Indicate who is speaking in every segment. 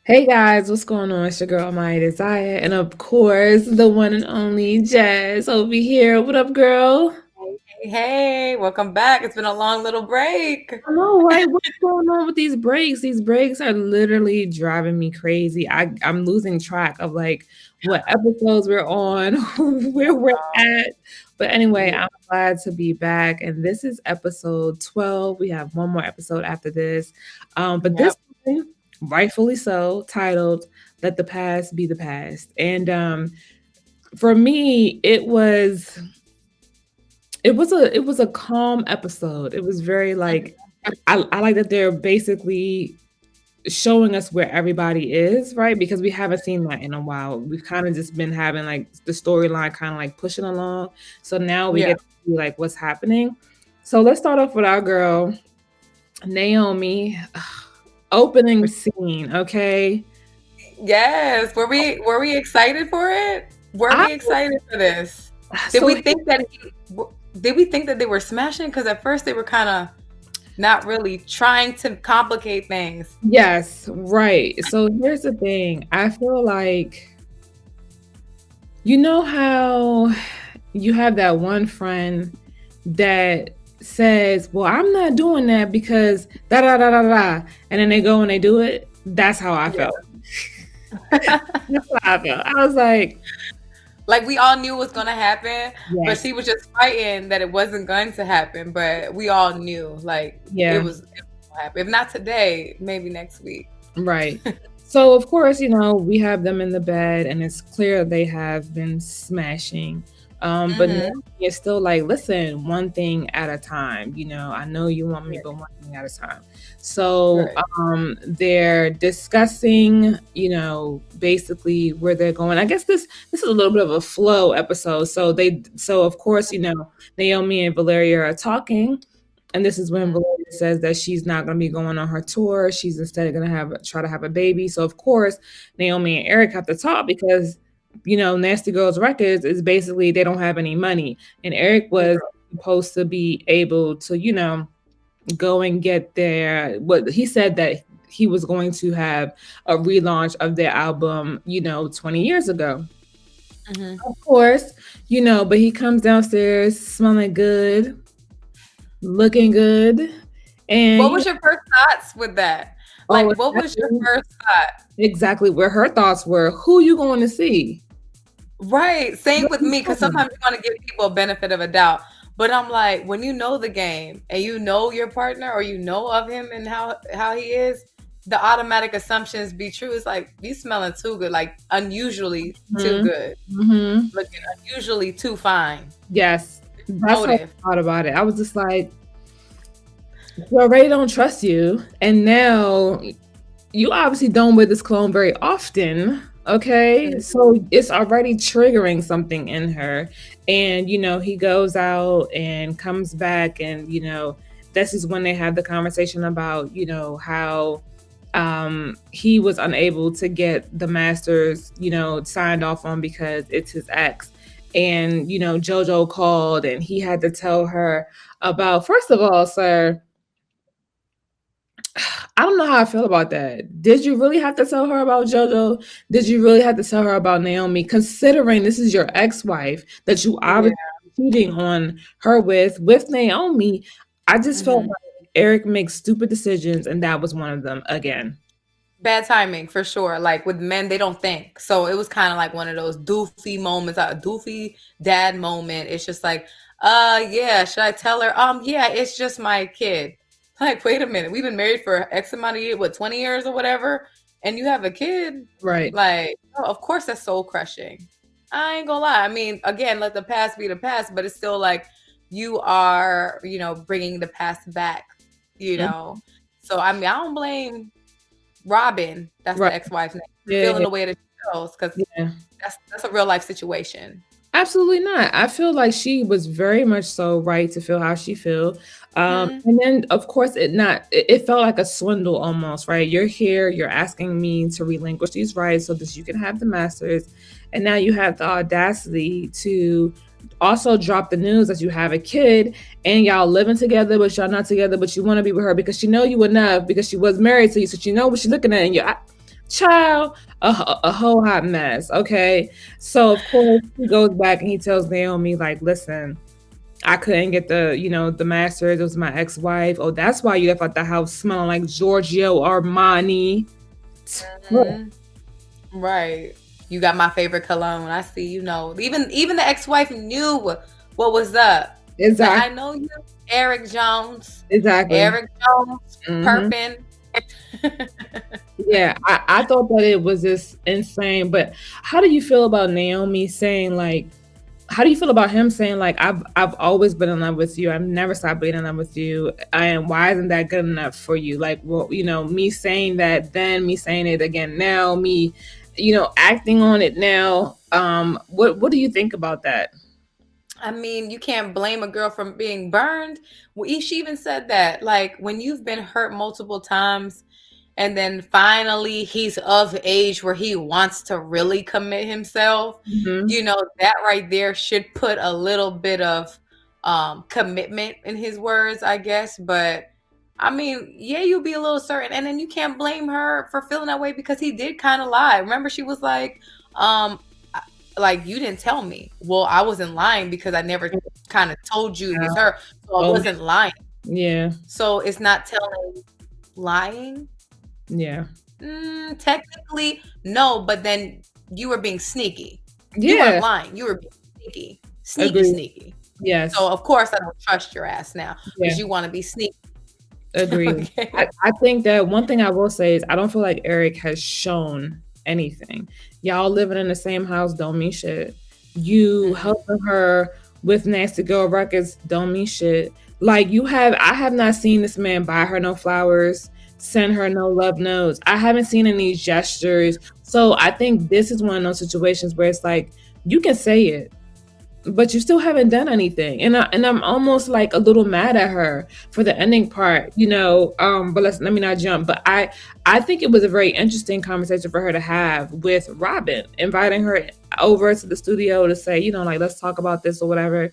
Speaker 1: Hey guys, what's going on? It's your girl, my Desire, and of course, the one and only Jazz over here. What up, girl?
Speaker 2: Hey, hey, welcome back. It's been a long little break.
Speaker 1: I know, right? What's going on with these breaks? These breaks are literally driving me crazy. I'm losing track of like what episodes we're on, where we're at. But anyway,
Speaker 2: Yeah.
Speaker 1: I'm glad to be back, and this is episode 12. We have one more episode after this, but this
Speaker 2: Yep.
Speaker 1: one, rightfully so, titled "Let the Past Be the Past." And for me, it was a calm episode. It was very like I like that they're basically showing us where everybody is, right? Because we haven't seen that in a while. We've kind of just been having like the storyline kind of like pushing along. So now we
Speaker 2: Yeah.
Speaker 1: get to see like what's happening. So let's start off with our girl, Naomi. Opening scene, okay?
Speaker 2: Yes. Were we excited for it? Were
Speaker 1: I
Speaker 2: we excited for this? Did
Speaker 1: so
Speaker 2: we think that did we think that they were smashing? Because at first they were kind of not really trying to complicate things.
Speaker 1: yes, right. So here's the thing. I feel like you know how you have that one friend that says, "Well, I'm not doing that because da da da da da," and then they go and they do it. That's how I
Speaker 2: Yeah.
Speaker 1: felt. That's how I felt. I was like,
Speaker 2: Like we all knew it was gonna happen, but
Speaker 1: yes,
Speaker 2: she was just fighting that it wasn't going to happen. But we all knew like
Speaker 1: yeah,
Speaker 2: it was gonna happen. If not today, maybe next week.
Speaker 1: right. So of course, we have them in the bed, and it's clear they have been smashing. But
Speaker 2: Mm-hmm.
Speaker 1: Naomi is still like, listen, one thing at a time. I know you want me,
Speaker 2: Yeah.
Speaker 1: but one thing at a time. So
Speaker 2: Right.
Speaker 1: they're discussing, basically where they're going. I guess this is a little bit of a flow episode. So of course, Naomi and Valeria are talking. And this is when
Speaker 2: Mhm.
Speaker 1: Valeria says that she's not going to be going on her tour. She's instead going to try to have a baby. So of course, Naomi and Eric have to talk because Nasty Girls Records is basically they don't have any money, and Eric was supposed to be able to go and get their what he said that he was going to have a relaunch of their album 20 years ago.
Speaker 2: Mhm.
Speaker 1: Of course, but he comes downstairs smelling good, looking good. And
Speaker 2: What was your first thoughts with that?
Speaker 1: oh,
Speaker 2: Like, what was your first thought?
Speaker 1: exactly where her thoughts were. Who you going to see?
Speaker 2: Right, same
Speaker 1: What
Speaker 2: with
Speaker 1: you
Speaker 2: me, because
Speaker 1: doing?
Speaker 2: sometimes you wanna give people a benefit of a doubt, but I'm like, when you know the game and you know your partner or you know of him and how he is, the automatic assumptions be true. It's like, "You smelling too good," like, unusually too
Speaker 1: Mhm.
Speaker 2: good,
Speaker 1: Mhm.
Speaker 2: looking unusually too fine.
Speaker 1: Yes, that's how I
Speaker 2: Motive.
Speaker 1: thought about it. I was just like, "You already don't trust you, and now you obviously don't wear this cologne very often." Okay,
Speaker 2: Mhm.
Speaker 1: so it's already triggering something in her, and he goes out and comes back, and this is when they have the conversation about how he was unable to get the masters signed off on because it's his ex. And Jojo called and he had to tell her about, first of all, sir, I don't know how I feel about that. Did you really have to tell her about JoJo? Did you really have to tell her about Naomi? Considering this is your ex-wife that you
Speaker 2: Yeah.
Speaker 1: obviously cheating on her with Naomi, I just felt
Speaker 2: Mhm.
Speaker 1: like Eric makes stupid decisions, and that was one of them again.
Speaker 2: Bad timing for sure. Like with men, they don't think. So it was kind of like one of those doofy moments, a doofy dad moment. It's just like, yeah, should I tell her? Yeah, it's just my kid. Like, wait a minute, we've been married for X amount of years, what, 20 years or whatever, and you have a kid?
Speaker 1: Right.
Speaker 2: Like, oh, of course that's soul crushing. I ain't gonna lie. I mean, again, let the past be the past, but it's still like you are, bringing the past back, you
Speaker 1: Mm,
Speaker 2: know. So I mean, I don't blame Robin, that's
Speaker 1: right.
Speaker 2: the ex-wife's name, for feeling
Speaker 1: Yeah.
Speaker 2: the way that she feels, because
Speaker 1: Yeah.
Speaker 2: that's a real life situation.
Speaker 1: Absolutely not. I feel like she was very much so right to feel how she feel.
Speaker 2: Mhm.
Speaker 1: And then of course it felt like a swindle almost, right? You're here, you're asking me to relinquish these rights so that you can have the masters. And now you have the audacity to also drop the news that you have a kid and y'all living together, but y'all not together, but you want to be with her because she know you enough because she was married to you, so she know what she's looking at. And child, a whole hot mess. Okay. So of course he goes back and he tells Naomi, like, listen, I couldn't get the masters. It was my ex-wife. Oh, that's why you left out the house smelling like Giorgio Armani.
Speaker 2: Mhm. Right. You got my favorite cologne. I see. Even the ex-wife knew what was up. Like,
Speaker 1: Exactly.
Speaker 2: I know you, Eric Jones.
Speaker 1: Exactly.
Speaker 2: Eric Jones,
Speaker 1: Hmm.
Speaker 2: Perpin.
Speaker 1: Yeah, I thought that it was just insane. But how do you feel about Naomi saying, like, how do you feel about him saying, like, I've always been in love with you. I've never stopped being in love with you. And why isn't that good enough for you? Like, well, me saying that then, me saying it again now, me, acting on it now. What do you think about that?
Speaker 2: I mean, you can't blame a girl from being burned. Well, she even said that, like, when you've been hurt multiple times, and then finally he's of age where he wants to really commit himself,
Speaker 1: Hmm.
Speaker 2: that right there should put a little bit of commitment in his words, I guess. But I mean, yeah, you'll be a little certain, and then you can't blame her for feeling that way because he did kind of lie. Remember, she was like, um like, you didn't tell me. Well, I wasn't lying because I never kind of told you it
Speaker 1: Yeah.
Speaker 2: was her, so I
Speaker 1: Oh,
Speaker 2: wasn't lying.
Speaker 1: yeah.
Speaker 2: So it's not telling. Lying.
Speaker 1: Yeah.
Speaker 2: Technically, no, but then you were being sneaky. You weren't
Speaker 1: Yeah.
Speaker 2: lying. You were being sneaky. Sneaky,
Speaker 1: Agreed.
Speaker 2: sneaky. So,
Speaker 1: Yes.
Speaker 2: of course, I don't trust your ass now
Speaker 1: Yeah.
Speaker 2: because you want to be sneaky.
Speaker 1: Agreed. I,
Speaker 2: Okay.
Speaker 1: I think that one thing I will say is I don't feel like Eric has shown anything. Y'all living in the same house don't mean shit. You
Speaker 2: Mhm.
Speaker 1: helping her with Nasty Girl Records don't mean shit. Like, I have not seen this man buy her no flowers, send her no love notes. I haven't seen any gestures. So I think this is one of those situations where it's like you can say it, but you still haven't done anything, and I'm almost like a little mad at her for the ending part. But let me not jump. But I think it was a very interesting conversation for her to have with Robin, inviting her over to the studio to say, like, let's talk about this or whatever.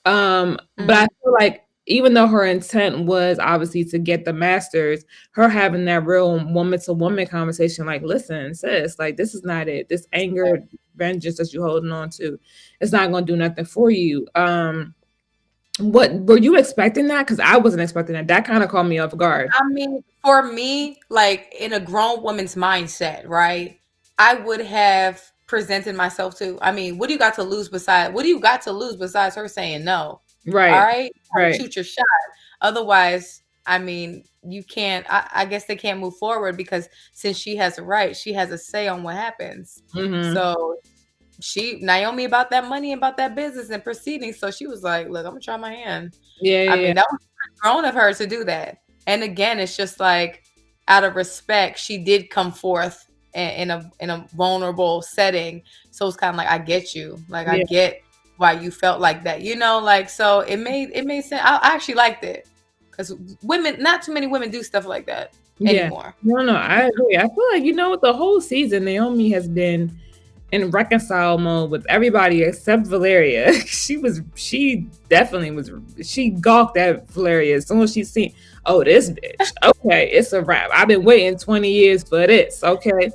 Speaker 1: But I
Speaker 2: Mhm.
Speaker 1: feel like even though her intent was obviously to get the masters, her having that real woman to woman conversation, like, listen, sis, like, this is not it. This anger, vengeance that you're holding on to, it's not going to do nothing for you. What were you expecting that? Because I wasn't expecting that. That kind of caught me off guard.
Speaker 2: I mean, for me, like, in a grown woman's mindset, right? I would have presented myself to. I mean, what do you got to lose besides her saying no? All
Speaker 1: Right.
Speaker 2: right? Gotta
Speaker 1: Right.
Speaker 2: shoot your shot. Otherwise, I mean, you can't I guess they can't move forward because since she has a right, she has a say on what happens.
Speaker 1: Mm-hmm.
Speaker 2: So Naomi about that money, about that business and proceeding. So she was like, look, I'm gonna try my hand.
Speaker 1: Yeah.
Speaker 2: I
Speaker 1: Yeah. Yeah.
Speaker 2: mean, that was grown of her to do that. And again, it's just like, out of respect, she did come forth in a vulnerable setting. So it's kind of like, I get you. Like, I
Speaker 1: Yeah.
Speaker 2: get why you felt like that. Like, so it made sense. I actually liked it because not too many women do stuff like that
Speaker 1: Yeah.
Speaker 2: anymore.
Speaker 1: No, no, I agree. I feel like, what, the whole season Naomi has been in reconcile mode with everybody except Valeria. She definitely was. She gawked at Valeria as soon as she seen, oh, this bitch. Okay, it's a wrap. I've been waiting 20 years for this. Okay.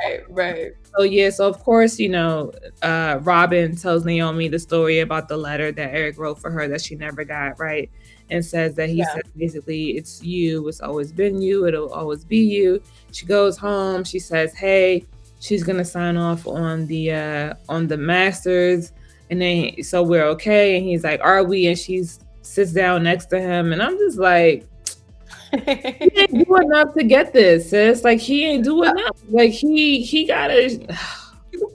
Speaker 2: Right, right.
Speaker 1: So yeah, so of course, Robin tells Naomi the story about the letter that Eric wrote for her that she never got, right? And says that he
Speaker 2: Yeah,
Speaker 1: said basically, it's you, it's always been you, it'll always be you. She goes home, she says, hey, she's gonna sign off on the masters, and then so we're okay. And he's like, are we? And she sits down next to him, and I'm just like, he ain't do enough to get this, sis. Like, he ain't do enough. Like, he gotta.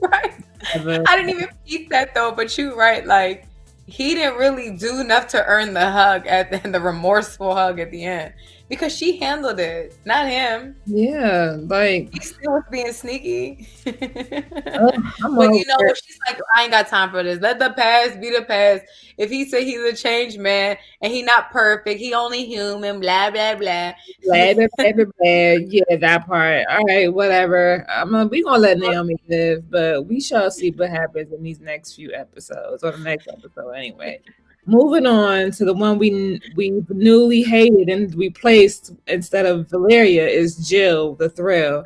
Speaker 2: right. I didn't even peep that though, but you right. Like, he didn't really do enough to earn the hug the remorseful hug at the end because she handled it, not him.
Speaker 1: Yeah, like,
Speaker 2: He still was being sneaky.
Speaker 1: I'm
Speaker 2: But
Speaker 1: over it.
Speaker 2: she's like, I ain't got time for this. Let the past be the past. If he said he's a changed man and he not perfect, he only human, blah blah blah.
Speaker 1: Blah, blah, blah, blah, blah. Yeah, that part. All right, whatever. We gonna let Naomi live, but we shall see what happens in these next few episodes, or the next episode anyway. Moving on to the one we newly hated and replaced instead of Valeria is Jill, the thrill.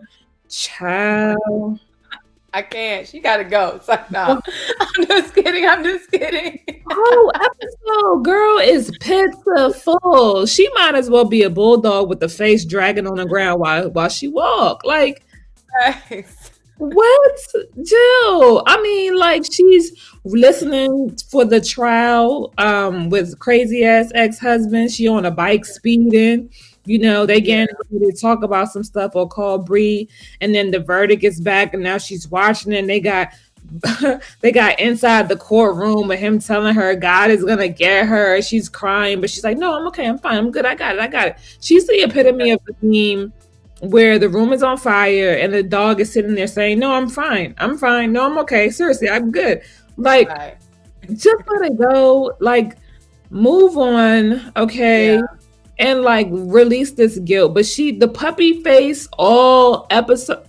Speaker 1: Child.
Speaker 2: I can't. She gotta go. It's like, no. I'm just kidding. I'm just kidding.
Speaker 1: Whole episode, girl, is pitiful. She might as well be a bulldog with the face dragging on the ground while she walk. Like,
Speaker 2: Nice.
Speaker 1: what, Jill? I mean, like she's listening for the trial with crazy ass ex husband. She on a bike speeding. You know, they
Speaker 2: Yeah.
Speaker 1: getting ready to talk about some stuff or call Bree, and then the verdict is back, and now she's watching it. And they got they got inside the courtroom and him telling her God is gonna get her. She's crying, but she's like, "No, I'm okay. I'm fine. I'm good. I got it. I got it." She's the epitome of the meme where the room is on fire and the dog is sitting there saying, "No, I'm fine. I'm fine. No, I'm okay. Seriously, I'm good." Like,
Speaker 2: Right.
Speaker 1: just let it go. Like, move on, okay?
Speaker 2: Yeah.
Speaker 1: And like release this guilt. But the puppy face all episode.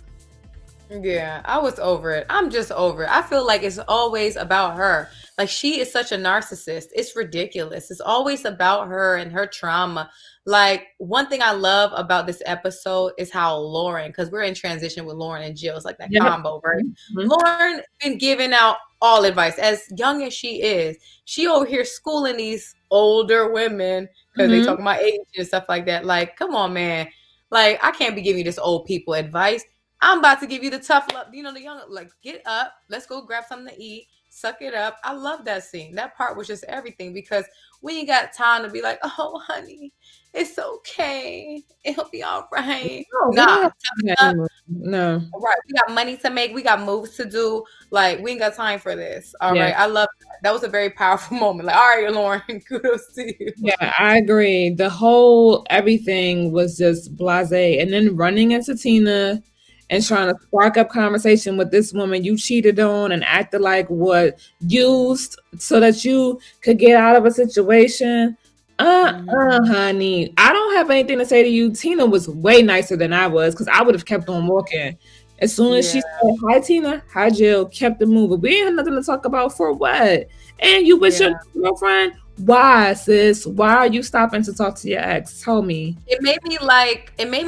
Speaker 2: Yeah, I was over it. I'm just over it. I feel like it's always about her. Like she is such a narcissist. It's ridiculous. It's always about her and her trauma. Like one thing I love about this episode is how Lauren, because we're in transition with Lauren and Jill. It's like that
Speaker 1: Yep.
Speaker 2: combo, right?
Speaker 1: Mhm.
Speaker 2: Lauren been giving out all advice. As young as she is, she over here schooling these older women because they
Speaker 1: Mhm.
Speaker 2: talk about age and stuff like that. Like, come on, man. Like, I can't be giving you this old people advice. I'm about to give you the tough love. You know, the young, like, get up. Let's go grab something to eat. Suck it up. I love that scene. That part was just everything because we ain't got time to be like, oh, honey, it's okay. It'll be all right.
Speaker 1: No, we don't
Speaker 2: Nah,
Speaker 1: have
Speaker 2: tough
Speaker 1: that
Speaker 2: it up.
Speaker 1: anymore. No.
Speaker 2: Right. We got money to make. We got moves to do. Like, we ain't got time for this. All
Speaker 1: Yeah.
Speaker 2: right. I love that. That was a very powerful moment. Like, all right, Lauren, kudos to you.
Speaker 1: Yeah, I agree. The whole everything was just blasé. And then running into Tina and trying to spark up conversation with this woman you cheated on and acted like what used so that you could get out of a situation. Honey. I don't have anything to say to you. Tina was way nicer than I was because I would have kept on walking. As soon as she
Speaker 2: Yeah.
Speaker 1: said, "Hi, Tina. Hi, Jill," kept it moving. We ain't had nothing to talk about for what? And you with your
Speaker 2: Yeah.
Speaker 1: girlfriend? Why, sis? Why are you stopping to talk to your ex? Tell me.
Speaker 2: It made me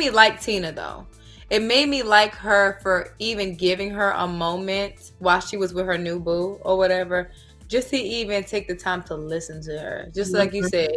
Speaker 2: like Tina though. It made me like her for even giving her a moment while she was with her new boo or whatever, just to even take the time to listen to her. Just like you
Speaker 1: Mhm.
Speaker 2: said,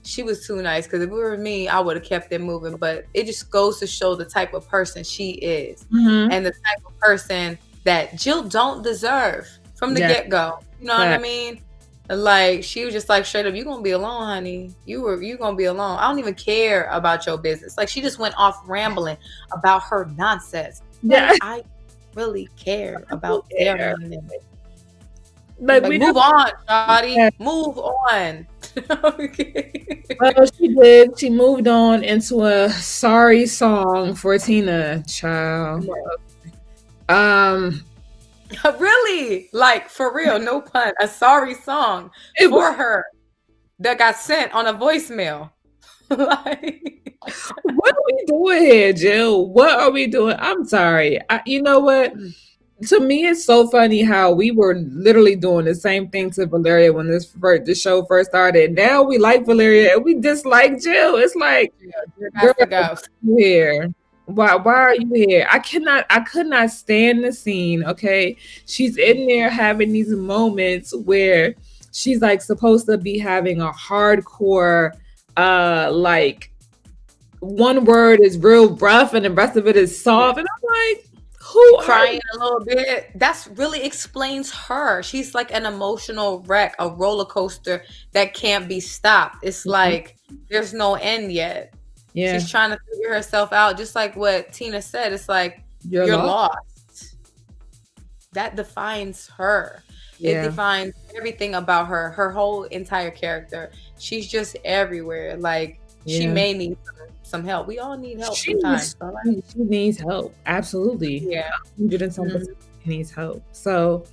Speaker 2: she was too nice because if it were me, I would have kept it moving. But it just goes to show the type of person she is
Speaker 1: Mhm.
Speaker 2: and the type of person that Jill don't deserve from the
Speaker 1: Yeah.
Speaker 2: get-go. You know what I mean? Like she was just like straight up, you gonna be alone, honey. You gonna be alone. I don't even care about your business. Like she just went off rambling about her nonsense.
Speaker 1: Yeah.
Speaker 2: Like I really care about their
Speaker 1: Yeah.
Speaker 2: nonsense.
Speaker 1: Like
Speaker 2: Like
Speaker 1: we
Speaker 2: move
Speaker 1: just
Speaker 2: on, Shawty.
Speaker 1: yeah.
Speaker 2: Move on. Okay.
Speaker 1: Well, she did. She moved on into a sorry song for Tina, child. Um,
Speaker 2: Really? Like for real, no pun. A sorry song
Speaker 1: it
Speaker 2: for
Speaker 1: was,
Speaker 2: her that got sent on a voicemail. Like
Speaker 1: what are we doing here, Jill? What are we doing? I'm sorry. You know what? To me, it's so funny how we were literally doing the same thing to Valeria when this show first started. Now we like Valeria and we dislike Jill. It's like,
Speaker 2: you
Speaker 1: girl,
Speaker 2: got to go.
Speaker 1: you here? Why are you here? I could not stand the scene. Okay, she's in there having these moments where she's like supposed to be having a hardcore, like one word is real rough and the rest of it is soft, and I'm like, who are
Speaker 2: Crying a little bit. That's really explains her. She's like an emotional wreck, a roller coaster that can't be stopped. It's
Speaker 1: you?
Speaker 2: like there's no end yet.
Speaker 1: Yeah,
Speaker 2: She's trying to figure herself out, just like what Tina said. It's like
Speaker 1: you're
Speaker 2: you're
Speaker 1: lost.
Speaker 2: lost. That defines her. It
Speaker 1: Yeah,
Speaker 2: defines everything about her, her whole entire character. She's just everywhere. Like she
Speaker 1: yeah.
Speaker 2: may need some help. We all need help
Speaker 1: She
Speaker 2: sometimes.
Speaker 1: needs
Speaker 2: All right?
Speaker 1: she needs help. Absolutely,
Speaker 2: Yeah.
Speaker 1: 100% needs help. So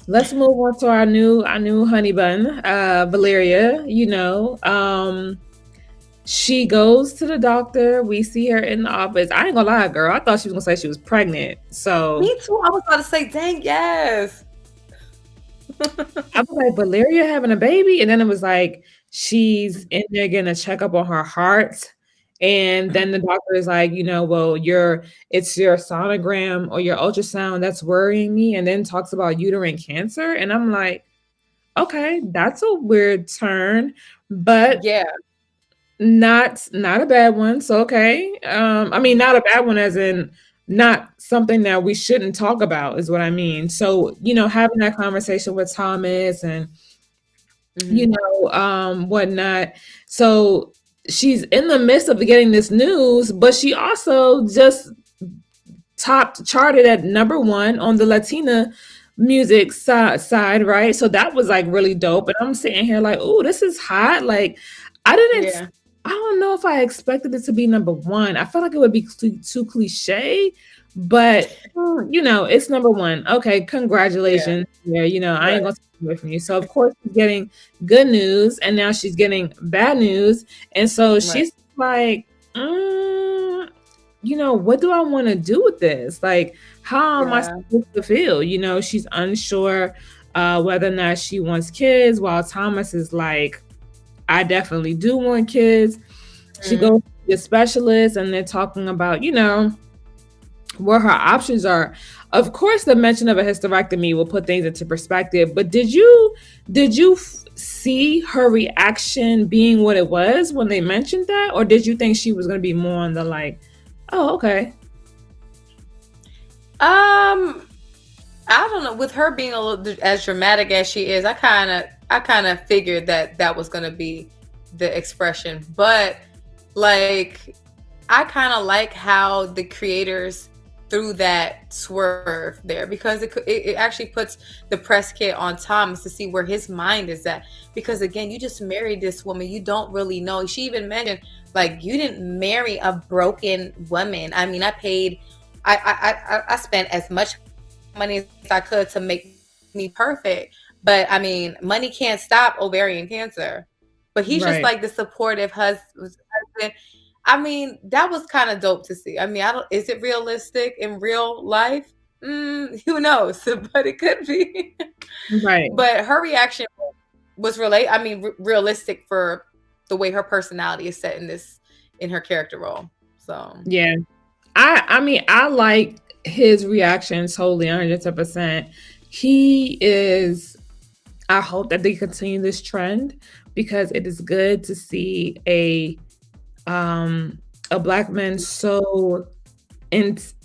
Speaker 1: let's move on to our new honey bun, Valeria. She goes to the doctor. We see her in the office. I ain't gonna lie, girl. I thought she was gonna say she was pregnant. So
Speaker 2: Me too. I was about to say, dang, yes.
Speaker 1: I was like, Valeria having a baby, and then it was like she's in there getting a checkup on her heart, And
Speaker 2: Mhm.
Speaker 1: then the doctor is like, well, it's your sonogram or your ultrasound that's worrying me, and then talks about uterine cancer. And I'm like, okay, that's a weird turn, but
Speaker 2: Yeah.
Speaker 1: not a bad one. So okay. I mean, not a bad one as in not something that we shouldn't talk about is what I mean. So, having that conversation with Thomas and
Speaker 2: Mhm.
Speaker 1: whatnot. So she's in the midst of getting this news, but she also just topped charted at number one on the Latina music side, right? So that was like really dope. And I'm sitting here like, oh, this is hot. Like, I didn't,
Speaker 2: Yeah.
Speaker 1: I don't know if I expected it to be number one. I felt like it would be too cliche, but it's number one. Okay,
Speaker 2: Yeah.
Speaker 1: congratulations. Yeah, I ain't
Speaker 2: Right.
Speaker 1: gonna take it away from you. So of course she's getting good news, and now she's getting bad news, and so
Speaker 2: Right.
Speaker 1: she's like, mm, what do I want to do with this? Like, how am I
Speaker 2: Yeah.
Speaker 1: supposed to feel? She's unsure whether or not she wants kids, while Thomas is like, I definitely do want kids. She
Speaker 2: Mhm.
Speaker 1: goes to the specialist and they're talking about, what her options are. Of course, the mention of a hysterectomy will put things into perspective, but did you see her reaction being what it was when they mentioned that, or did you think she was going to be more on the like, oh, okay.
Speaker 2: Um, I don't know. With her being a little as dramatic as she is, I kind of figured that that was gonna be the expression. But like, I kind of like how the creators threw that swerve there because it actually puts the press kit on Thomas to see where his mind is at. Because again, you just married this woman, you don't really know. She even mentioned like you didn't marry a broken woman. I mean, I spent as much money as I could to make me perfect. But I mean, money can't stop ovarian cancer. But he's just
Speaker 1: Right.
Speaker 2: like the supportive husband. I mean, that was kind of dope to see. I mean, I don't. Is it realistic in real life? Who knows? But it could be.
Speaker 1: Right.
Speaker 2: But her reaction was I mean, realistic for the way her personality is set in her character role. So
Speaker 1: Yeah. I mean, I like his reaction totally 100%. He is I hope that they continue this trend because it is good to see a black man so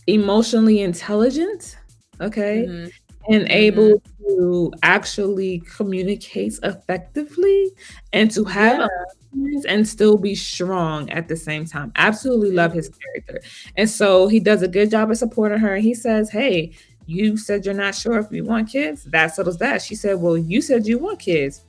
Speaker 1: emotionally intelligent, okay,
Speaker 2: mhm,
Speaker 1: and
Speaker 2: mhm,
Speaker 1: able to actually communicate effectively and to have
Speaker 2: yeah,
Speaker 1: emotions and still be strong at the same time. Absolutely love his
Speaker 2: mhm,
Speaker 1: character. And so he does a good job of supporting her. He says, hey, you said you're not sure if you want kids. That settles that. She said, well, you said you want kids.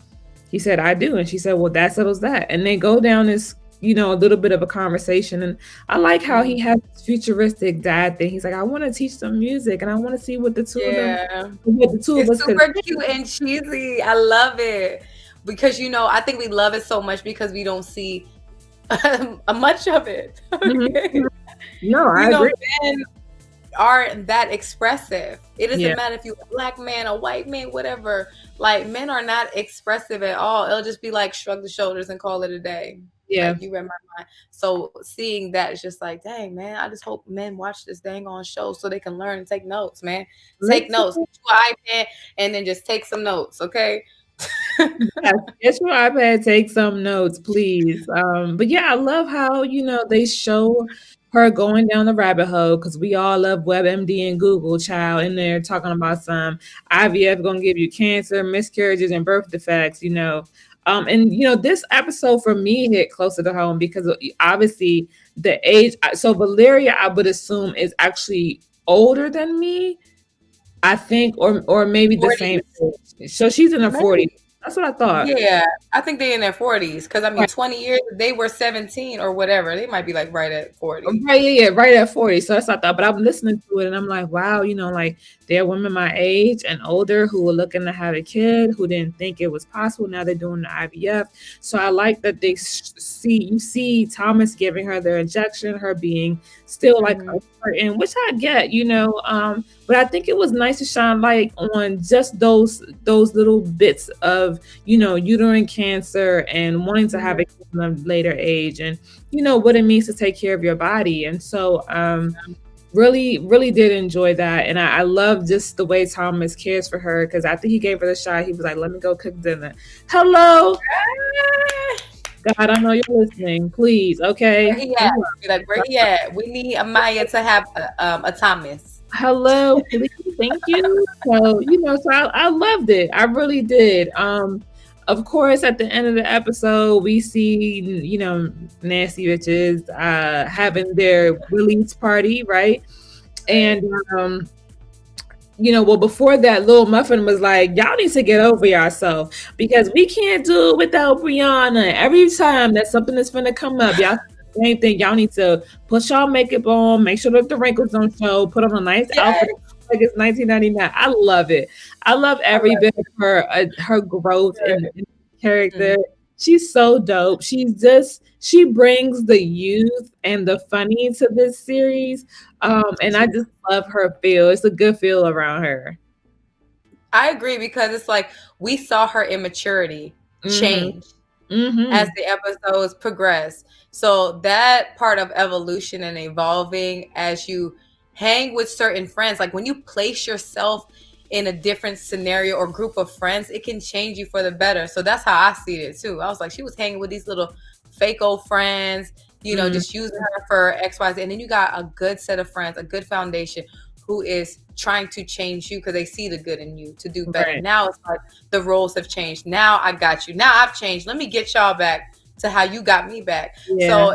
Speaker 1: He said, I do. And she said, well, that settles that. And they go down this, a little bit of a conversation. And I like how he
Speaker 2: mhm.
Speaker 1: has this futuristic dad thing. He's like, I want to teach them music and I want to see
Speaker 2: Yeah.
Speaker 1: what the two of
Speaker 2: It's
Speaker 1: us could
Speaker 2: super
Speaker 1: sing.
Speaker 2: cute and cheesy. I love it. Because I think we love it so much because we don't see much of it.
Speaker 1: Mhm,
Speaker 2: Okay.
Speaker 1: mhm. No, I agree.
Speaker 2: Men aren't that expressive. It
Speaker 1: Yeah,
Speaker 2: doesn't matter if you're a black man, a white man, whatever. Like men are not expressive at all. It'll just be like shrug the shoulders and call it a day.
Speaker 1: yeah.
Speaker 2: Like you read my mind. So seeing that is just like, dang man, I just hope men watch this dang on show so they can learn and take notes, man. Take notes.
Speaker 1: Listen.
Speaker 2: Get you an iPad and then just take some notes, okay?
Speaker 1: Yes, get your iPad, take some notes, please. But yeah, I love how, they show her going down the rabbit hole because we all love WebMD and Google child in there talking about some IVF gonna give you cancer, miscarriages, and birth defects. And this episode for me hit closer to home because obviously the age. So Valeria, I would assume, is actually older than me. I think, or maybe the same
Speaker 2: 40s.
Speaker 1: age. So she's in her 40s.
Speaker 2: Maybe.
Speaker 1: That's what I thought.
Speaker 2: Yeah, I think they in their 40s because I mean
Speaker 1: Right,
Speaker 2: 20 years they were 17 or whatever. They might be like right at 40.
Speaker 1: right, yeah, yeah, right at 40. So that's what I thought. But I'm listening to it and I'm like, wow, like there are women my age and older who were looking to have a kid who didn't think it was possible. Now they're doing the IVF. So I like that you see Thomas giving her their injection, her being still like
Speaker 2: Mhm.
Speaker 1: uncertain, which I get. But I think it was nice to shine light on just those little bits of, uterine cancer and wanting to have a
Speaker 2: Mhm.
Speaker 1: kid in a later age, and what it means to take care of your body. And so really, really did enjoy that. And I love just the way Thomas cares for her, because I think he gave her the shot. He was like, let me go cook dinner. Hello, God, I know you're listening. Please,
Speaker 2: Where
Speaker 1: okay?
Speaker 2: he at? Be like, where he at? We need Amaya to have a Thomas.
Speaker 1: Hello, please, thank you. So, I loved it. I really did. Of course, at the end of the episode, we see, nasty bitches having their release party, right?
Speaker 2: Right.
Speaker 1: And well, before that, little Muffin was like, y'all need to get over yourself, because we can't do it without Brianna. Every time that something is finna come up, y'all same thing. Y'all need to put y'all makeup on, make sure that the wrinkles don't show, put on a nice outfit
Speaker 2: Yes,
Speaker 1: like it's 1999. I love it. I love
Speaker 2: I
Speaker 1: every
Speaker 2: love
Speaker 1: bit of her growth
Speaker 2: it.
Speaker 1: in character.
Speaker 2: Mhm.
Speaker 1: She's so dope. She brings the youth and the funny to this series. And I
Speaker 2: She
Speaker 1: just love her feel. It's a good feel around her.
Speaker 2: I agree because it's like we saw her immaturity
Speaker 1: Mhm.
Speaker 2: change as
Speaker 1: Mhm.
Speaker 2: the episodes progress. So that part of evolution and evolving as you hang with certain friends, like when you place yourself in a different scenario or group of friends, it can change you for the better. So that's how I see it too. I was like, she was hanging with these little fake old friends,
Speaker 1: Mhm.
Speaker 2: just using her for XYZ. And then you got a good set of friends, a good foundation who is trying to change you because they see the good in you to do better.
Speaker 1: Right.
Speaker 2: Now it's like the roles have changed. Now I got you. Now I've changed. Let me get y'all back to how you got me back.
Speaker 1: Yeah.
Speaker 2: So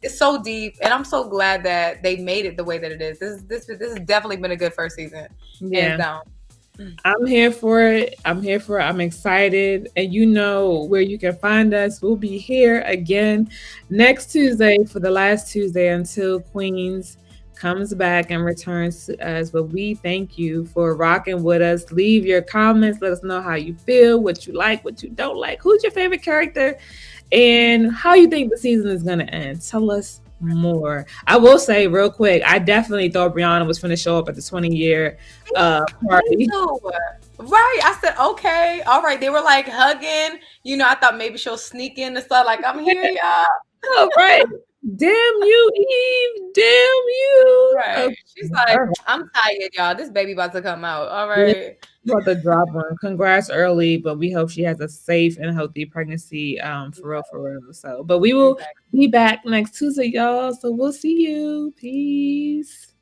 Speaker 2: it's so deep, and I'm so glad that they made it the way that it is. This has definitely been a good first season, hands
Speaker 1: Yeah.
Speaker 2: down.
Speaker 1: I'm here for it. I'm here for it. I'm excited. And you know where you can find us. We'll be here again next Tuesday, for the last Tuesday until Queens comes back and returns to us. But we thank you for rocking with us. Leave your comments. Let us know how you feel, what you like, what you don't like. Who's your favorite character? And how you think the season is going to end. Tell us more. I will say real quick, I definitely thought Brianna was going to show up at the 20-year
Speaker 2: Me
Speaker 1: party.
Speaker 2: too. Right. I said, okay, all right. They were like hugging. I thought maybe she'll sneak in and stuff like, I'm here, y'all.
Speaker 1: Oh, right. Damn you, Eve. Damn you.
Speaker 2: Right.
Speaker 1: Okay.
Speaker 2: She's
Speaker 1: All
Speaker 2: like,
Speaker 1: right.
Speaker 2: I'm tired, y'all. This baby about to come out. All
Speaker 1: Let's
Speaker 2: right.
Speaker 1: about to drop one. Congrats early, but we hope she has a safe and healthy pregnancy. For real, for real. So, but we will
Speaker 2: Exactly.
Speaker 1: be back next Tuesday, y'all. So we'll see you. Peace.